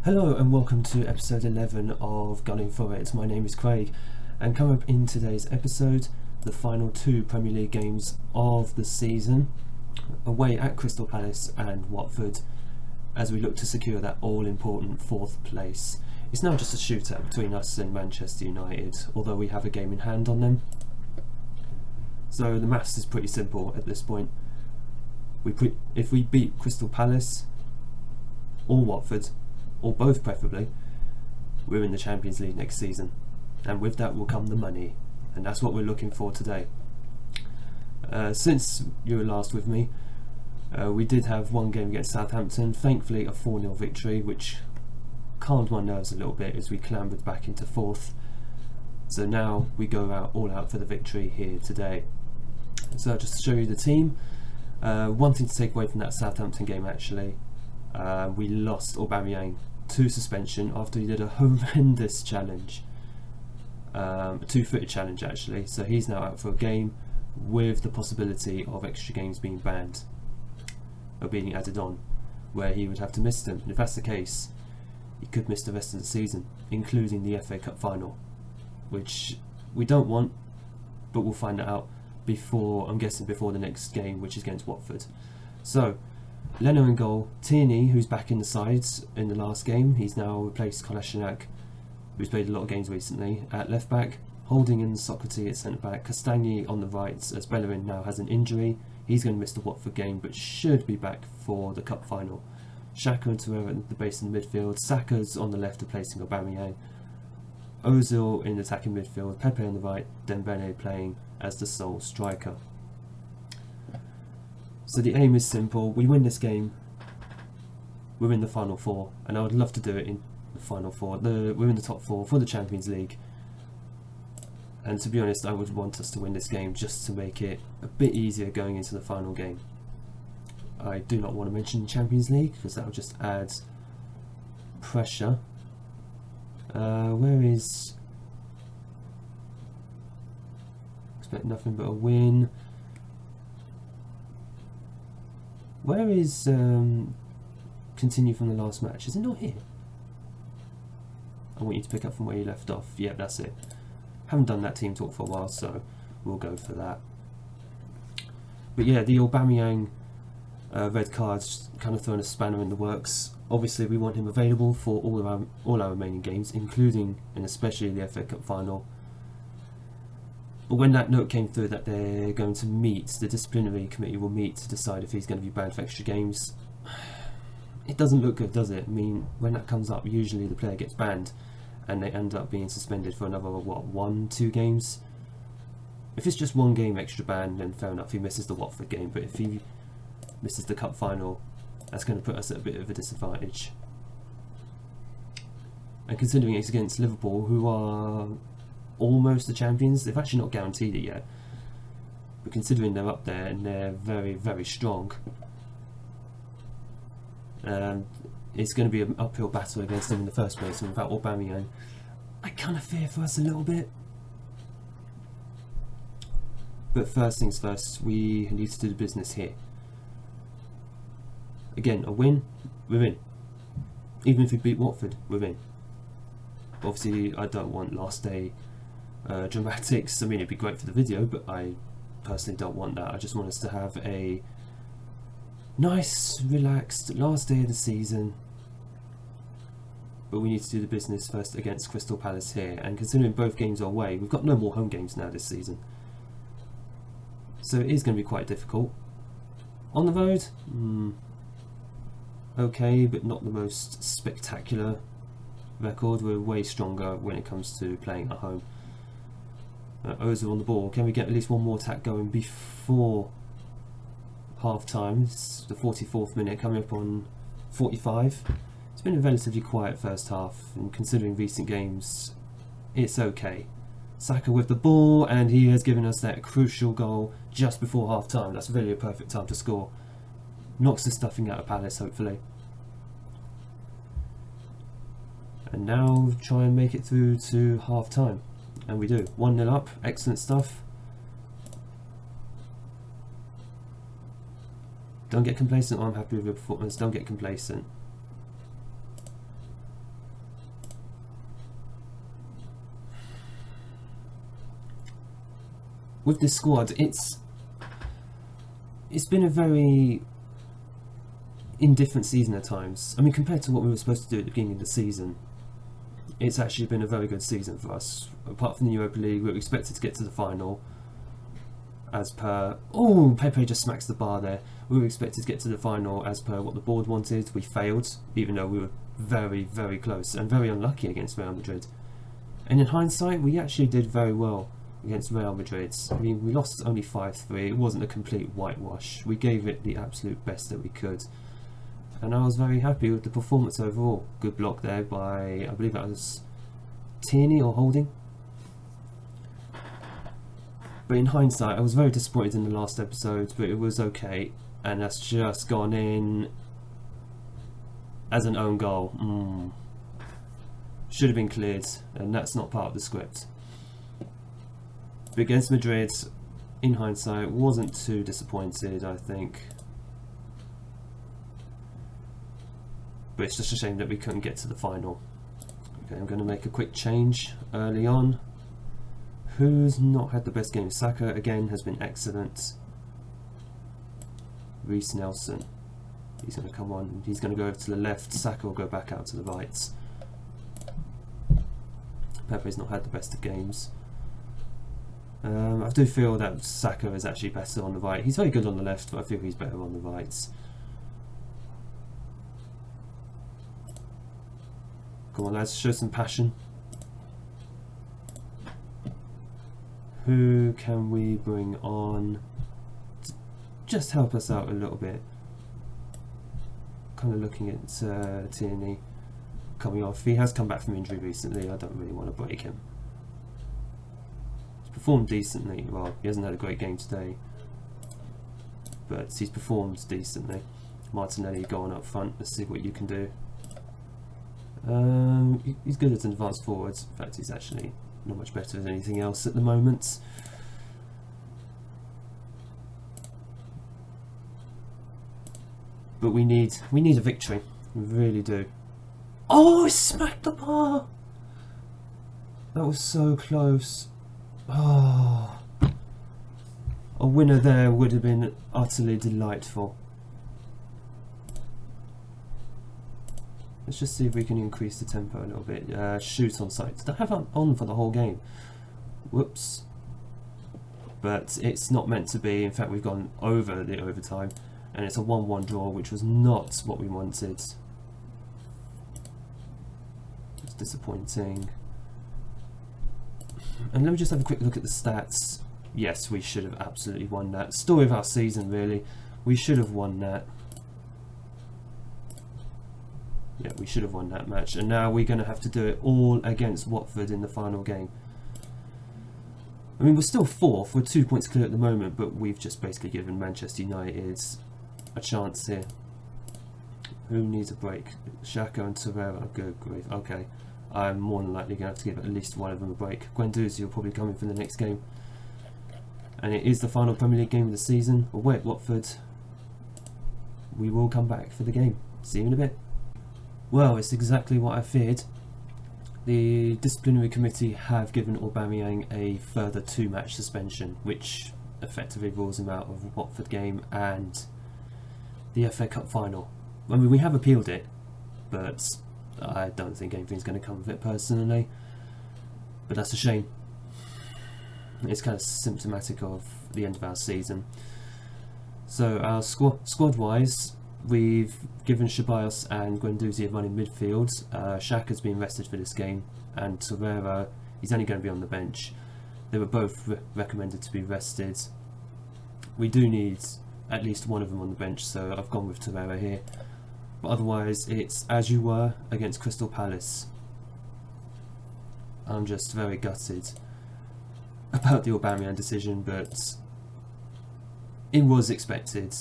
Hello and welcome to episode 11 of Gunning For It. My name is Craig, and coming up in today's episode, the final two Premier League games of the season, away at Crystal Palace and Watford, as we look to secure that all-important fourth place. It's now just a shootout between us and Manchester United, although we have a game in hand on them. So the maths is pretty simple at this point. If we beat Crystal Palace or Watford, or both preferably, we're in the Champions League next season, and with that will come the money, and that's what we're looking for today. Since you were last with me, we did have one game against Southampton, thankfully a 4-0 victory, which calmed my nerves a little bit as we clambered back into fourth. So now we go all out for the victory here today. So just to show you the team, one thing to take away from that Southampton game actually, we lost Aubameyang to suspension after he did a horrendous challenge, a two-footed challenge actually, so he's now out for a game with the possibility of extra games being banned or being added on, where he would have to miss them. And if that's the case, he could miss the rest of the season, including the FA Cup final, which we don't want, but we'll find that out before, I'm guessing before the next game, which is against Watford. So Leno in goal, Tierney, who's back in the sides in the last game, he's now replaced Kolasinac, who's played a lot of games recently, at left back, Holding and Socrates at centre back, Castagni on the right as Bellerin now has an injury. He's going to miss the Watford game but should be back for the cup final. Xhaka and Torreira at the base in the midfield, Saka's on the left replacing Aubameyang, Ozil in attacking midfield, Pepe on the right, Dembele playing as the sole striker. So the aim is simple: we win this game, we're in the final four, and I would love to do it in the final four. We're in the top four for the Champions League, and to be honest, I would want us to win this game just to make it a bit easier going into the final game. I do not want to mention Champions League because that will just add pressure. Where is... expect nothing but a win. Where is continue from the last match? Is it not here? I want you to pick up from where you left off. Yep, that's it. Haven't done that team talk for a while, so we'll go for that. But yeah, the Aubameyang red card's kind of thrown a spanner in the works. Obviously, we want him available for all our remaining games, including and especially the FA Cup final. But when that note came through that they're going to meet, the disciplinary committee will meet to decide if he's going to be banned for extra games, it doesn't look good, does it? I mean, when that comes up, usually the player gets banned and they end up being suspended for another, what, 1-2 games? If it's just one game extra ban, then fair enough, he misses the Watford game, but if he misses the cup final, that's going to put us at a bit of a disadvantage. And considering it's against Liverpool, who are almost the champions, they've actually not guaranteed it yet, but considering they're up there and they're very, very strong, it's going to be an uphill battle against them in the first place, and without Aubameyang, I kind of fear for us a little bit. But first things first, we need to do the business here. Again, a win, we're in. Even if we beat Watford, we're in. Obviously, I don't want last day dramatics. I mean, it'd be great for the video, but I personally don't want that. I just want us to have a nice, relaxed last day of the season. But we need to do the business first against Crystal Palace here, and considering both games are away, we've got no more home games now this season. So it is going to be quite difficult. On the road, okay, but not the most spectacular record. We're way stronger when it comes to playing at home. Ozil on the ball. Can we get at least one more attack going before half time? It's the 44th minute, coming up on 45. It's been a relatively quiet first half, and considering recent games, it's okay. Saka with the ball, and he has given us that crucial goal just before half time. That's really a perfect time to score. Knocks the stuffing out of Palace, hopefully. And now try and make it through to half time. And we do. 1-0 up. Excellent stuff. Don't get complacent. I'm happy with your performance. Don't get complacent. with this squad, it's been a very indifferent season at times. I mean, compared to what we were supposed to do at the beginning of the season, it's actually been a very good season for us. Apart from the Europa League, we were expected to get to the final. As per... Oh, Pepe just smacks the bar there. We were expected to get to the final as per what the board wanted. We failed, even though we were very, very close and very unlucky against Real Madrid. And in hindsight, we actually did very well against Real Madrid. I mean, we lost only 5-3. It wasn't a complete whitewash. We gave it the absolute best that we could. And I was very happy with the performance overall. Good block there by, I believe that was Tierney or Holding. But in hindsight, I was very disappointed in the last episode, but it was okay. And that's just gone in as an own goal. Should have been cleared, and that's not part of the script. But against Madrid, in hindsight, wasn't too disappointed, I think. But it's just a shame that we couldn't get to the final. Okay, I'm going to make a quick change early on. Who's not had the best game? Saka again has been excellent. Reece Nelson, he's going to come on, he's going to go over to the left. Saka will go back out to the right. Pepe's not had the best of games. I do feel that Saka is actually better on the right. He's very good on the left, but I feel he's better on the right. Come on lads, show some passion. Who can we bring on to just help us out a little bit? Kind of looking at Tierney coming off. He has come back from injury recently. I don't really want to break him. He's performed decently. Well, he hasn't had a great game today, but he's performed decently. Martinelli going up front. Let's see what you can do. He's good as an advanced forward. In fact, he's actually not much better than anything else at the moment. But we need a victory. We really do. Oh, he smacked the bar! That was so close. Oh, a winner there would have been utterly delightful. Let's just see if we can increase the tempo a little bit. Shoot on sight. Did I have it on for the whole game? Whoops. But it's not meant to be. In fact, we've gone over the overtime. And it's a 1-1 draw, which was not what we wanted. It's disappointing. And let me just have a quick look at the stats. Yes, we should have absolutely won that. Story of our season, really. We should have won that. Yeah, we should have won that match. And now we're going to have to do it all against Watford in the final game. I mean, we're still fourth. We're 2 points clear at the moment, but we've just basically given Manchester United a chance here. Who needs a break? Xhaka and Torreira. Good grief. Okay. I'm more than likely going to have to give at least one of them a break. Guendouzi will probably come in for the next game. And it is the final Premier League game of the season. Away at Watford. We will come back for the game. See you in a bit. Well, it's exactly what I feared. The disciplinary committee have given Aubameyang a further 2-match suspension, which effectively rules him out of the Watford game and the FA Cup final. I mean, we have appealed it, but I don't think anything's going to come of it personally. But that's a shame. It's kind of symptomatic of the end of our season. So our squad-wise, we've given Ceballos and Guendouzi a run in midfield. Xhaka's been rested for this game, and Torreira, he's only going to be on the bench. They were both recommended to be rested. We do need at least one of them on the bench, so I've gone with Torreira here. But otherwise, it's as you were against Crystal Palace. I'm just very gutted about the Aubameyang decision, but it was expected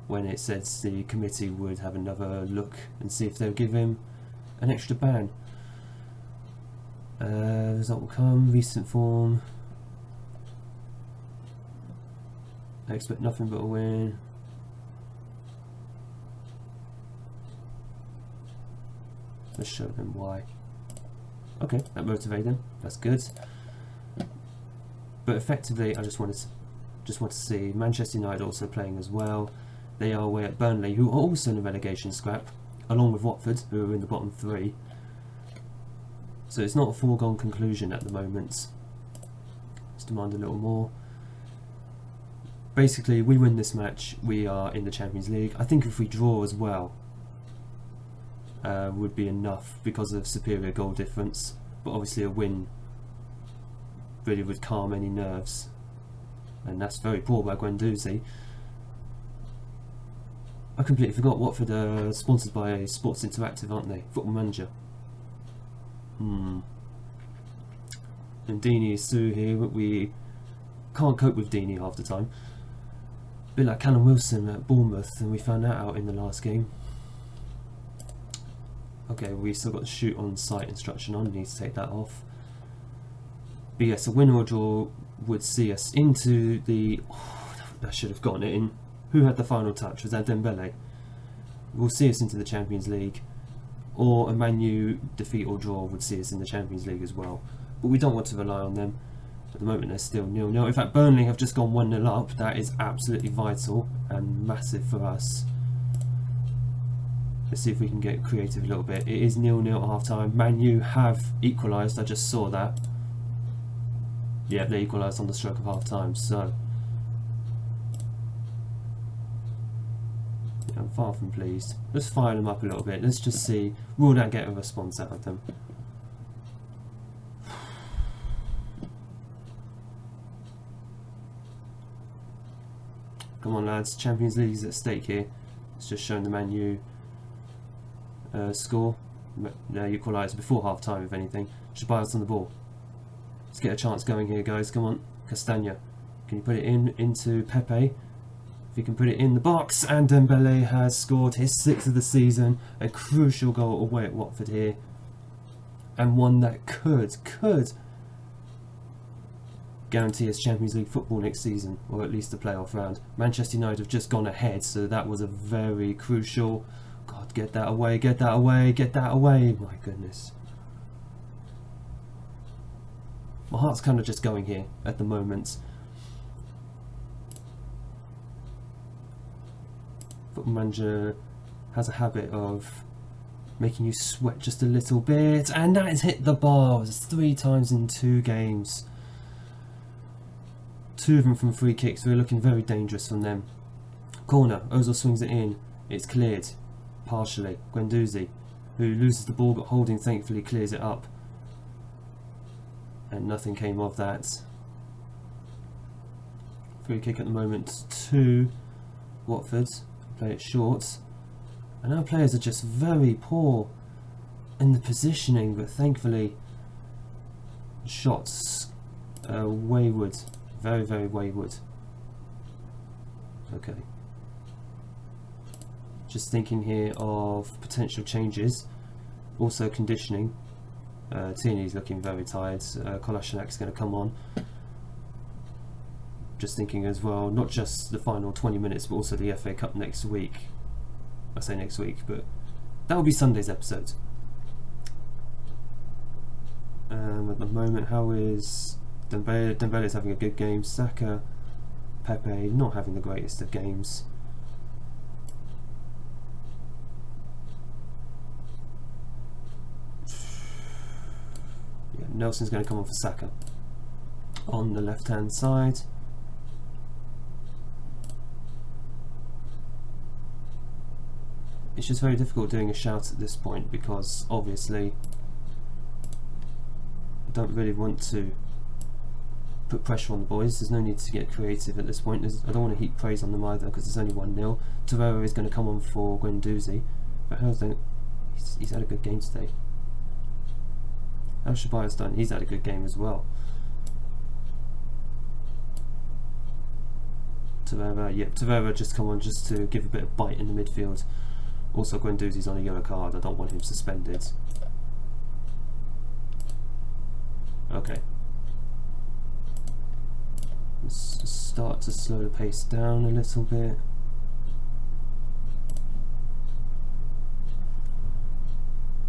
when it said the committee would have another look and see if they'll give him an extra ban. Result will come, recent form. I expect nothing but a win. Let's show them why. Okay, that motivated them, that's good. But effectively, I just want to see Manchester United also playing as well. They are away at Burnley, who are also in a relegation scrap, along with Watford, who are in the bottom 3. So it's not a foregone conclusion at the moment. Let's demand a little more. Basically, we win this match, we are in the Champions League. I think if we draw as well, would be enough because of superior goal difference. But obviously a win really would calm any nerves. And that's very poor by Guendouzi. I completely forgot Watford are sponsored by Sports Interactive, aren't they? Football Manager. And Deeney is through here, but we can't cope with Deeney half the time. A bit like Callum Wilson at Bournemouth, and we found that out in the last game. Okay, we still got the shoot on sight instruction on, need to take that off. But yes, a win or draw would see us into the... Oh, I should have gotten it in. Who had the final touch? Was that Dembele? Will see us into the Champions League. Or a Man U defeat or draw would see us in the Champions League as well. But we don't want to rely on them. At the moment they're still 0-0. In fact, Burnley have just gone 1-0 up. That is absolutely vital and massive for us. Let's see if we can get creative a little bit. It is 0-0 at half time. Man U have equalised. I just saw that. Yeah, they equalised on the stroke of half time. So yeah, I'm far from pleased. Let's fire them up a little bit. Let's just see. Will that get a response out of them? Come on, lads. Champions League is at stake here. It's just showing the Man U score. No, equalised before half time, if anything. Should buy us on the ball. Let's get a chance going here, guys. Come on. Castagna. Can you put it into Pepe? If you can put it in the box. And Dembele has scored his 6th of the season. A crucial goal away at Watford here. And one that could guarantee us Champions League football next season, or at least the playoff round. Manchester United have just gone ahead, so that was a very crucial... God, get that away, get that away, get that away. My goodness. My heart's kind of just going here at the moment. Football Manager has a habit of making you sweat just a little bit, and that has hit the bar. It's 3 times in 2 games. 2 of them from free kicks. We're looking very dangerous from them. Corner. Ozil swings it in. It's cleared. Partially. Guendouzi, who loses the ball but Holding thankfully clears it up. And nothing came of that. Free kick at the moment to Watford. Play it short. And our players are just very poor in the positioning, but thankfully shots wayward. Very, very wayward. Okay. Just thinking here of potential changes. Also conditioning. Tierney's looking very tired. Kolashinak's going to come on. Just thinking as well, not just the final 20 minutes, but also the FA Cup next week. I say next week, but that will be Sunday's episode. At the moment, how is... Dembele's having a good game. Saka, Pepe not having the greatest of games. Yeah, Nelson's going to come on for Saka on the left hand side. It's just very difficult doing a shout at this point because obviously I don't really want to put pressure on the boys. There's no need to get creative at this point. I don't want to heap praise on them either because it's only 1-0. Torreira is going to come on for Guendouzi, but he's had a good game today. How Shabaya's done? He's had a good game as well. Torreira, yeah, Torreira just come on just to give a bit of bite in the midfield. Also, Guendouzi's on a yellow card. I don't want him suspended. Okay. Let's start to slow the pace down a little bit.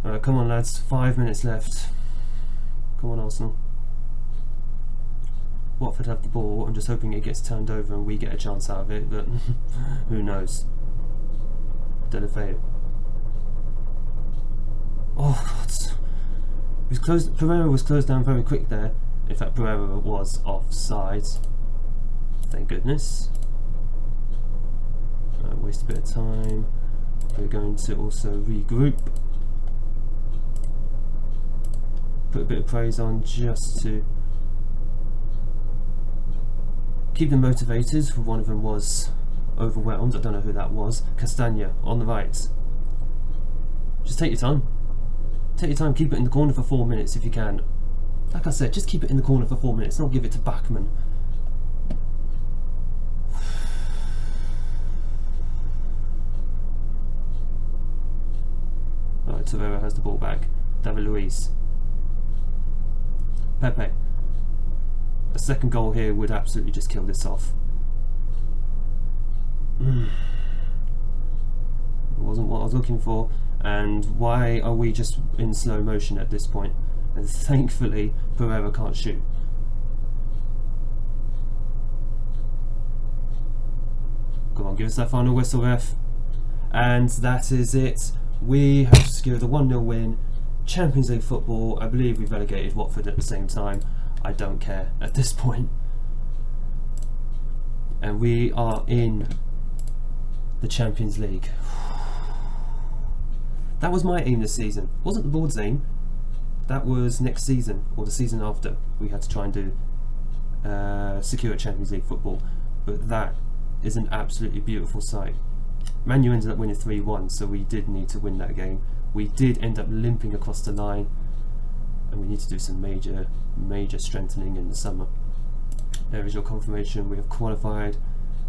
Alright, come on lads, 5 minutes left. Come on Arsenal. Watford have the ball. I'm just hoping it gets turned over and we get a chance out of it, but who knows. Delafeu. Oh, God. It was closed. Pereira was closed down very quick there. In fact, Pereira was offside. Thank goodness. Waste a bit of time. We're going to also regroup. Put a bit of praise on just to keep them motivated. One of them was overwhelmed. I don't know who that was. Castagna on the right. Just take your time. Take your time. Keep it in the corner for 4 minutes if you can. Like I said, just keep it in the corner for 4 minutes. Not give it to Bachmann. Right, Torreira has the ball back. David Luiz. Pepe. A second goal here would absolutely just kill this off. It wasn't what I was looking for. And why are we just in slow motion at this point? And thankfully, Pereira can't shoot. Come on, give us that final whistle, ref. And that is it. We have secured a 1-0 win. Champions League football. I believe we've relegated Watford at the same time. I don't care at this point. And we are in the Champions League. That was my aim this season. Wasn't the board's aim. That was next season, or the season after. We had to try and do secure Champions League football. But that is an absolutely beautiful sight. Man U ended up winning 3-1, so we did need to win that game. We did end up limping across the line, and we need to do some major strengthening in the summer. There is your confirmation. We have qualified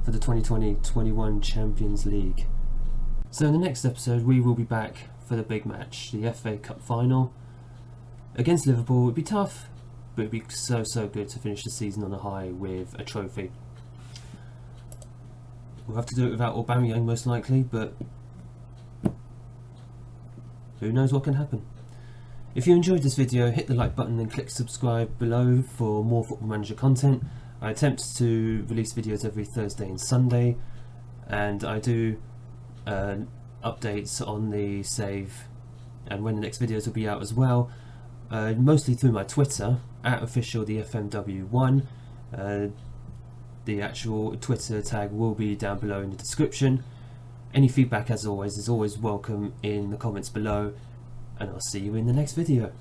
for the 2020-21 Champions League. So in the next episode we will be back for the big match, the FA Cup final against Liverpool. It would be tough, but it would be so good to finish the season on a high with a trophy. We'll have to do it without Aubameyang most likely, but who knows what can happen. If you enjoyed this video, hit the like button and click subscribe below for more Football Manager content. I attempt to release videos every Thursday and Sunday, and I do updates on the save and when the next videos will be out as well, mostly through my Twitter, @official the FM20. The actual Twitter tag will be down below in the description. Any feedback, as always, is always welcome in the comments below, and I'll see you in the next video.